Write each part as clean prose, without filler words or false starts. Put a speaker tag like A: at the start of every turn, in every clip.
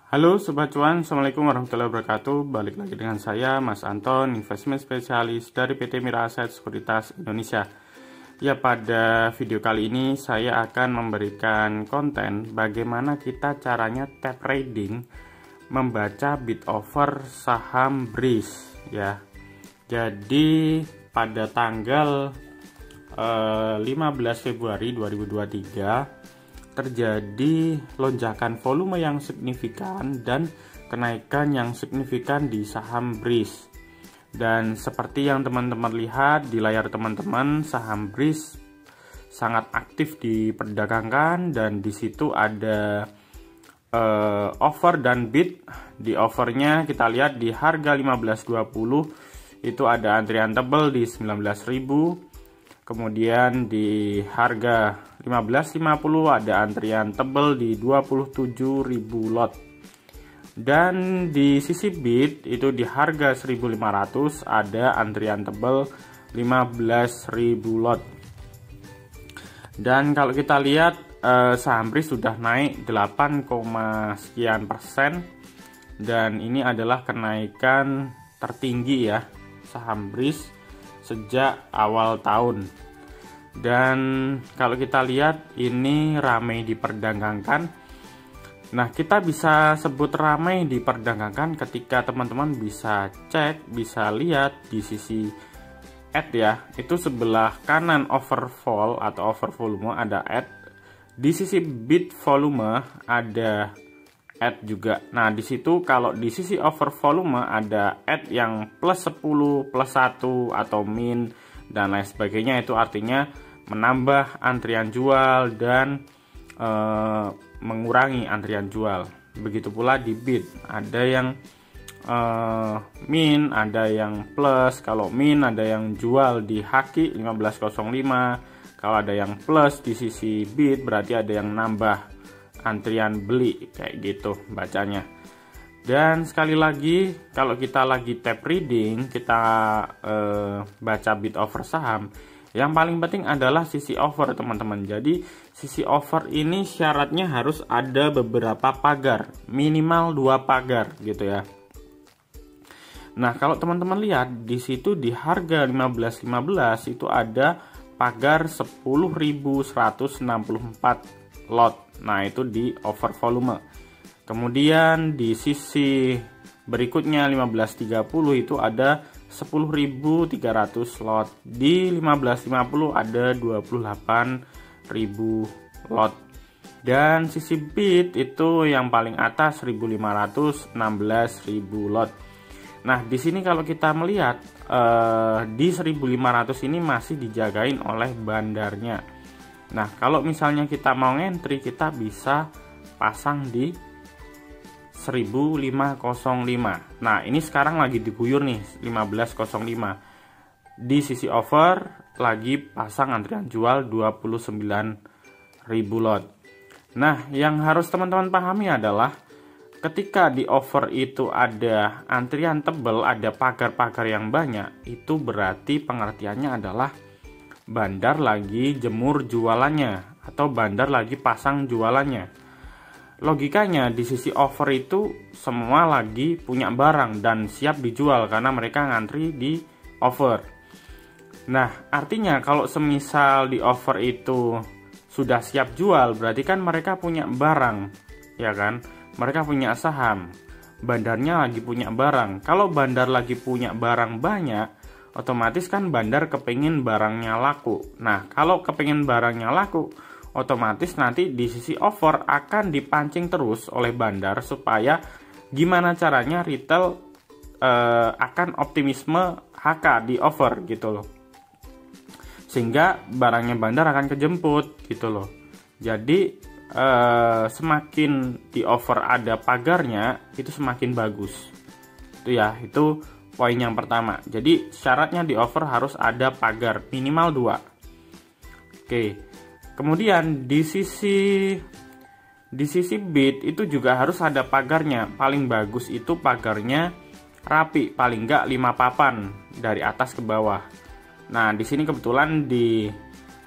A: Halo Sobat Cuan, Assalamualaikum warahmatullahi wabarakatuh. Balik lagi dengan saya Mas Anton, investment spesialis dari PT Mira Aset Sekuritas Indonesia. Ya, pada video kali ini saya akan memberikan konten bagaimana kita caranya tap trading membaca bid offer saham BRIS ya. Jadi pada tanggal 15 Februari 2023 terjadi lonjakan volume yang signifikan dan kenaikan yang signifikan di saham BRIS. Dan seperti yang teman-teman lihat di layar teman-teman, saham BRIS sangat aktif diperdagangkan dan di situ ada offer dan bid. Di offernya kita lihat di harga 15.20 itu ada antrian tebal di 19.000. Kemudian di harga 15.50 ada antrian tebal di 27.000 lot. Dan di sisi bid itu di harga 1.500 ada antrian tebal 15.000 lot. Dan kalau kita lihat saham BRIS sudah naik 8, sekian persen. Dan ini adalah kenaikan tertinggi ya saham BRIS sejak awal tahun. Dan kalau kita lihat ini ramai diperdagangkan. Nah, kita bisa sebut ramai diperdagangkan ketika teman-teman bisa cek, bisa lihat di sisi add ya. Itu sebelah kanan overfall atau over volume ada add. Di sisi bid volume ada add juga. Nah, di situ kalau di sisi over volume ada add yang plus 10, plus 1 atau min dan lain sebagainya. Itu artinya menambah antrian jual dan mengurangi antrian jual. Begitu pula di bid, ada yang min, ada yang plus. Kalau min ada yang jual di haki 15.05. Kalau ada yang plus di sisi bid berarti ada yang nambah antrian beli, kayak gitu bacanya. Dan sekali lagi kalau kita lagi tap reading, kita baca bid offer saham, yang paling penting adalah sisi offer teman-teman. Jadi sisi offer ini syaratnya harus ada beberapa pagar, minimal 2 pagar gitu ya. Nah, kalau teman-teman lihat di situ di harga 15.15 itu ada pagar 10.164 lot. Nah, itu di over volume. Kemudian di sisi berikutnya 15.30 itu ada 10.300 lot. Di 15.50 ada 28.000 lot. Dan sisi bid itu yang paling atas 1.500 16.000 lot. Nah, di sini kalau kita melihat di 1.500 ini masih dijagain oleh bandarnya. Nah, kalau misalnya kita mau entry, kita bisa pasang di 1505. Nah, ini sekarang lagi diguyur nih 1505. Di sisi over lagi pasang antrian jual 29.000 lot. Nah, yang harus teman-teman pahami adalah ketika di over itu ada antrian tebal, ada pagar-pagar yang banyak, itu berarti pengertiannya adalah bandar lagi jemur jualannya atau bandar lagi pasang jualannya. Logikanya di sisi offer itu semua lagi punya barang dan siap dijual karena mereka ngantri di offer. Nah, artinya kalau semisal di offer itu sudah siap jual, berarti kan mereka punya barang, ya kan? Mereka punya saham, bandarnya lagi punya barang. Kalau bandar lagi punya barang banyak, otomatis kan bandar kepingin barangnya laku. Nah, kalau kepingin barangnya laku, otomatis nanti di sisi offer akan dipancing terus oleh bandar supaya gimana caranya retail akan optimisme HK di offer gitu loh. Sehingga barangnya bandar akan kejemput gitu loh. Jadi semakin di offer ada pagarnya itu semakin bagus. Itu ya, itu poin yang pertama. Jadi syaratnya di offer harus ada pagar minimal 2. Oke. Kemudian di sisi bid itu juga harus ada pagarnya. Paling bagus itu pagarnya rapi, paling enggak 5 papan dari atas ke bawah. Nah, di sini kebetulan di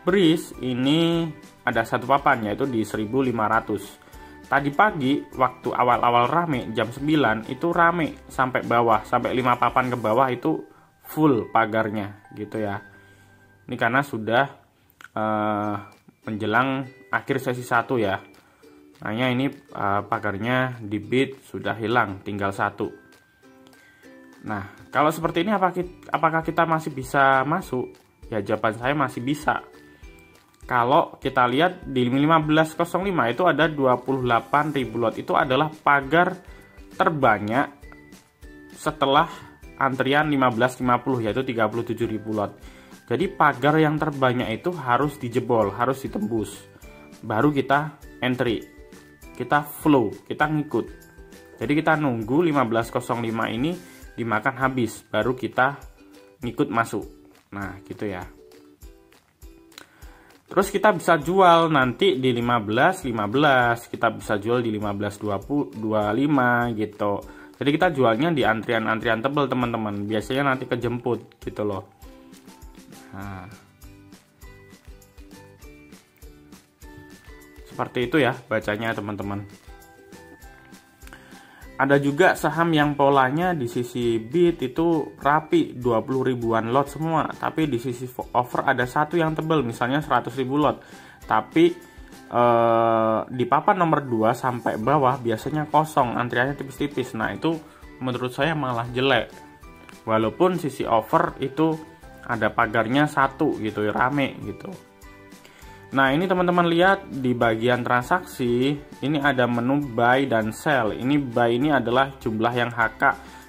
A: BRIS ini ada 1 papan yaitu di 1.500. tadi pagi waktu awal-awal rame jam 9 itu rame sampai bawah, sampai 5 papan ke bawah itu full pagarnya gitu ya. Ini karena sudah menjelang akhir sesi 1 ya. Hanya ini pagarnya di bid sudah hilang, tinggal 1. Nah, kalau seperti ini apakah kita masih bisa masuk? Ya, jawaban saya masih bisa. Kalau kita lihat di 15.05 itu ada 28.000 lot. Itu adalah pagar terbanyak setelah antrian 15.50 yaitu 37.000 lot. Jadi pagar yang terbanyak itu harus dijebol, harus ditembus. Baru kita entry. Kita flow, kita ngikut. Jadi kita nunggu 15.05 ini dimakan habis, baru kita ngikut masuk. Nah, gitu ya. Terus kita bisa jual nanti di 15.15, kita bisa jual di 15.25 gitu. Jadi kita jualnya di antrian-antrian tebel teman-teman. Biasanya nanti kejemput gitu loh. Nah, seperti itu ya bacanya teman-teman. Ada juga saham yang polanya di sisi bid itu rapi 20 ribuan lot semua, tapi di sisi offer ada satu yang tebel, misalnya 100.000 lot. Tapi di papan nomor 2 sampai bawah biasanya kosong, antriannya tipis-tipis. Nah, itu menurut saya malah jelek. Walaupun sisi offer itu ada pagarnya 1 gitu, rame gitu. Nah, ini teman-teman lihat di bagian transaksi, ini ada menu buy dan sell. Ini buy ini adalah jumlah yang HK,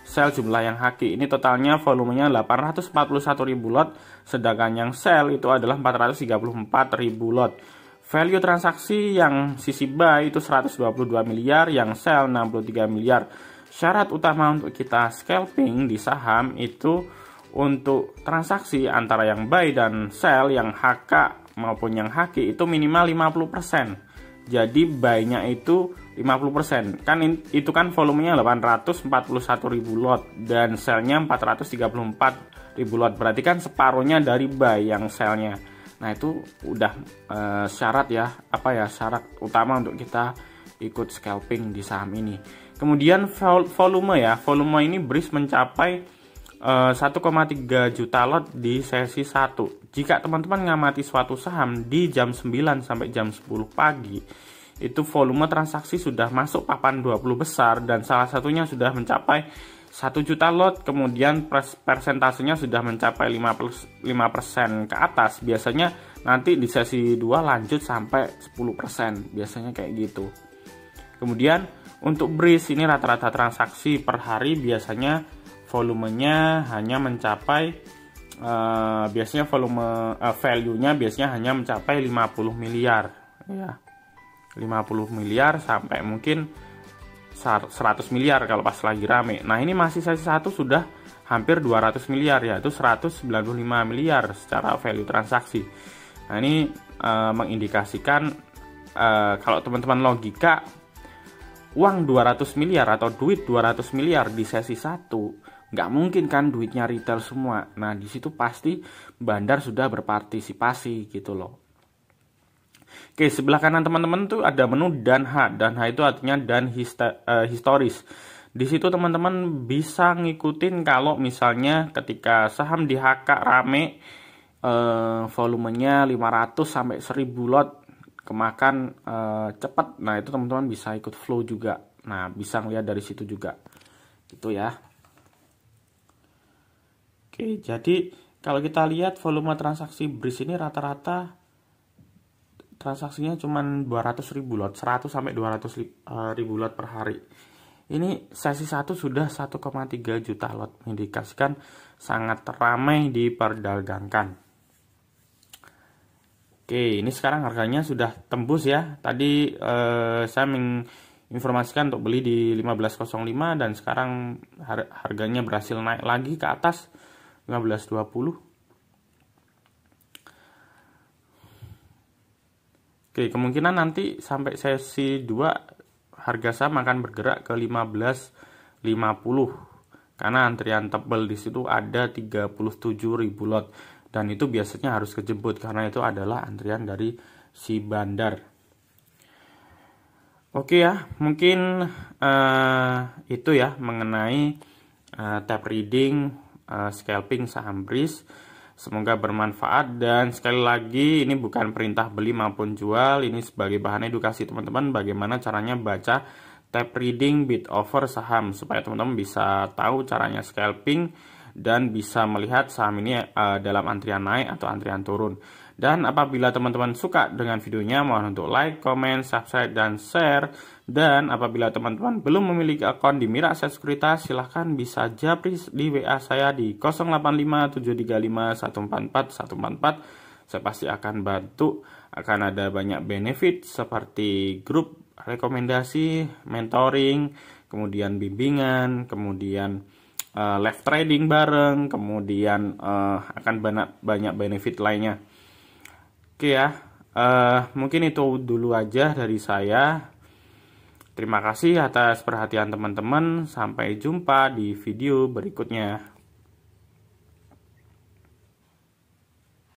A: sell jumlah yang HQ. Ini totalnya volumenya 841.000 lot, sedangkan yang sell itu adalah 434.000 lot. Value transaksi yang sisi buy itu 122 miliar, yang sell 63 miliar. Syarat utama untuk kita scalping di saham itu untuk transaksi antara yang buy dan sell, yang HK maupun yang HQ itu minimal 50%. Jadi buy-nya itu 50%. Kan itu kan volumenya 841.000 lot dan sell-nya 434.000 lot. Berarti kan separuhnya dari buy yang sell-nya. Nah, itu udah syarat ya, syarat utama untuk kita ikut scalping di saham ini. Kemudian volume ya. Volume ini BRIS mencapai 1,3 juta lot di sesi 1. Jika teman-teman ngamati suatu saham di jam 9 sampai jam 10 pagi, itu volume transaksi sudah masuk papan 20 besar dan salah satunya sudah mencapai 1 juta lot, kemudian persentasenya sudah mencapai 5% ke atas. Biasanya nanti di sesi 2 lanjut sampai 10%, biasanya kayak gitu. Kemudian untuk BRIS ini rata-rata transaksi per hari biasanya volumenya hanya mencapai biasanya value-nya biasanya hanya mencapai 50 miliar ya. 50 miliar sampai mungkin 100 miliar kalau pas lagi rame. Nah, ini masih sesi 1 sudah hampir 200 miliar ya, itu 195 miliar secara value transaksi. Nah, ini mengindikasikan kalau teman-teman logika uang 200 miliar atau duit 200 miliar di sesi 1 nggak mungkin kan duitnya retail semua. Nah, di situ pasti bandar sudah berpartisipasi gitu loh. Oke, sebelah kanan teman-teman tuh ada menu Danha. Danha itu artinya dan historis. Di situ teman-teman bisa ngikutin kalau misalnya ketika saham di HK rame, volumenya 500 sampai 1000 lot kemakan cepat. Nah, itu teman-teman bisa ikut flow juga. Nah, bisa ngeliat dari situ juga. Gitu ya. Oke, jadi kalau kita lihat volume transaksi BRIS ini rata-rata transaksinya cuma 200.000 lot, 100 sampai 200.000 lot per hari. Ini sesi 1 sudah 1,3 juta lot, mengindikasikan sangat ramai diperdagangkan. Oke, ini sekarang harganya sudah tembus ya. Tadi saya menginformasikan untuk beli di 15.05 dan sekarang harganya berhasil naik lagi ke atas 15.20. Oke, kemungkinan nanti sampai sesi 2 harga saham akan bergerak ke 15.50 karena antrian tebal di situ ada 37.000 lot dan itu biasanya harus kejemput karena itu adalah antrian dari si bandar. Oke ya, mungkin itu ya mengenai tape reading, scalping saham BRIS. Semoga bermanfaat, dan sekali lagi ini bukan perintah beli maupun jual, ini sebagai bahan edukasi teman-teman bagaimana caranya baca tape reading bid offer saham, supaya teman-teman bisa tahu caranya scalping dan bisa melihat saham ini dalam antrian naik atau antrian turun. Dan apabila teman-teman suka dengan videonya, mohon untuk like, comment, subscribe, dan share. Dan apabila teman-teman belum memiliki akun di Mira Aset Sekuritas, silahkan bisa japri di WA saya di 085735144144. Saya pasti akan bantu. Akan ada banyak benefit seperti grup rekomendasi, mentoring, kemudian bimbingan, kemudian live trading bareng, kemudian akan banyak benefit lainnya. Oke ya, mungkin itu dulu aja dari saya. Terima kasih atas perhatian teman-teman. Sampai jumpa di video berikutnya.